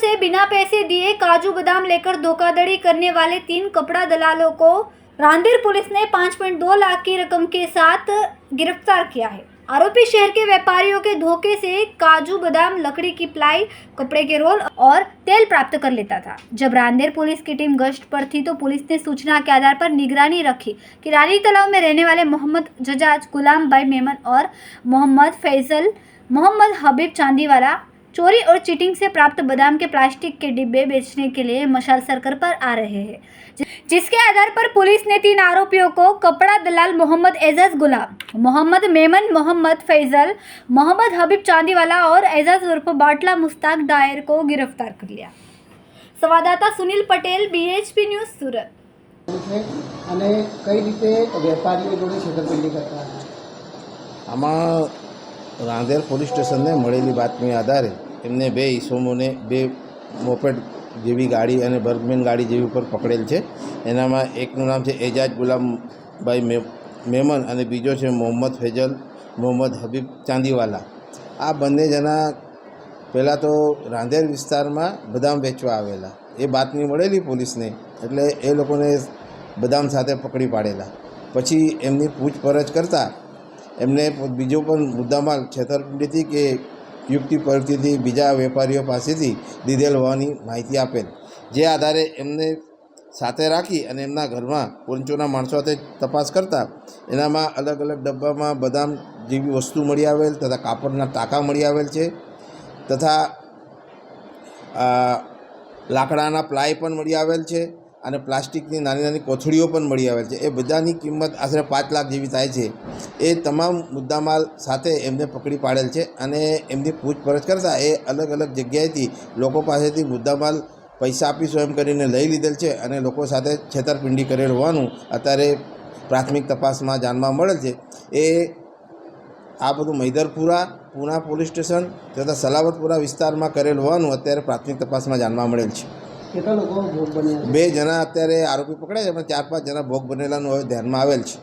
से बिना पैसे दिए काजू बादाम लेकर धोखाधड़ी करने वाले 3 कपड़ा दलालों को रांदेर पुलिस ने 5.2 लाख की रकम के साथ गिरफ्तार किया है। आरोपी शहर के व्यापारियों के धोखे से काजू बादाम, लकड़ी की प्लाई, कपड़े के रोल और तेल प्राप्त कर लेता था। जब रांदेर पुलिस की टीम गश्त पर थी तो पुलिस ने सूचना के आधार पर निगरानी रखी कि रानी तालाब में रहने वाले मोहम्मद जजाज, गुलाम भाई मेमन और मोहम्मद फैजल, मोहम्मद हबीब चांदीवाला चोरी और चीटिंग से प्राप्त बादाम के प्लास्टिक के डिब्बे बेचने के लिए मशाल सर्कल पर आ रहे हैं, जिसके आधार पर पुलिस ने 3 आरोपियों को कपड़ा दलाल मोहम्मद एजाज गुलाम, मोहम्मद मेमन, मोहम्मद फैजल, मोहम्मद हबीब चांदीवाला और एजाज उर्फ बाटला मुश्ताक डायर को गिरफ्तार कर लिया। संवाददाता सुनील पटेल, BHP न्यूज़, सूरत। અને કઈ રીતે વેપારીઓ જોડે છેતરપિંડી કરતા હતા? આમાં રાંદેર પોલીસ સ્ટેશનને મળેલી બાતમી આધારે એમને 2 ઈસમોને 2 મોપેડ જેવી ગાડી અને બર્ગમેન ગાડી જેવી ઉપર પકડેલ છે। એનામાં એકનું નામ છે એજાજ ગુલામભાઈ મેમન અને બીજો છે મોહમ્મદ ફેજલ, મોહમ્મદ હબીબ ચાંદીવાલા। આ બંને જણા પહેલાં તો રાંદેર વિસ્તારમાં બદામ વેચવા આવેલા। એ બાતમી મળેલી પોલીસને એટલે એ લોકોને બદામ સાથે પકડી પાડેલા। પછી એમની પૂછપરછ કરતાં એમને બીજો પણ મુદ્દામાલ છેતરપિંડીથી કે યુક્તિ પરથી બીજા વેપારીઓ પાસેથી લીધેલ હોવાની માહિતી આપેલ, જે આધારે એમને સાથે રાખી અને એમના ઘરમાં પોંચોના માણસો સાથે તપાસ કરતા એનામાં અલગ અલગ ડબ્બામાં બદામ જેવી વસ્તુ મળી આવેલ તથા કાપડના ટાંકા મળી આવેલ છે તથા લાકડાના પ્લાય પણ મળી આવેલ છે અને પ્લાસ્ટિકની નાની નાની કોથળીઓ પણ મળી આવેલ છે। એ બધાની કિંમત આશરે 5 લાખ જેવી થાય છે। એ તમામ મુદ્દામાલ સાથે એમને પકડી પાડેલ છે અને એમની પૂછપરછ કરતાં એ અલગ અલગ જગ્યાએથી લોકો પાસેથી મુદ્દામાલ પૈસા આપીશું એમ કરીને લઈ લીધેલ છે અને લોકો સાથે છેતરપિંડી કરેલ હોવાનું અત્યારે પ્રાથમિક તપાસમાં જાણવા મળેલ છે। એ આ બધું મૈદરપુરા, પૂના પોલીસ સ્ટેશન તથા સલાવતપુરા વિસ્તારમાં કરેલ હોવાનું અત્યારે પ્રાથમિક તપાસમાં જાણવા મળેલ છે। કેટલા લોકો ભોગ બન્યા? 2 જણા અત્યારે આરોપી પકડ્યા છે, પણ 4-5 જણા ભોગ બનેલાનું હવે ધ્યાનમાં આવેલ છે।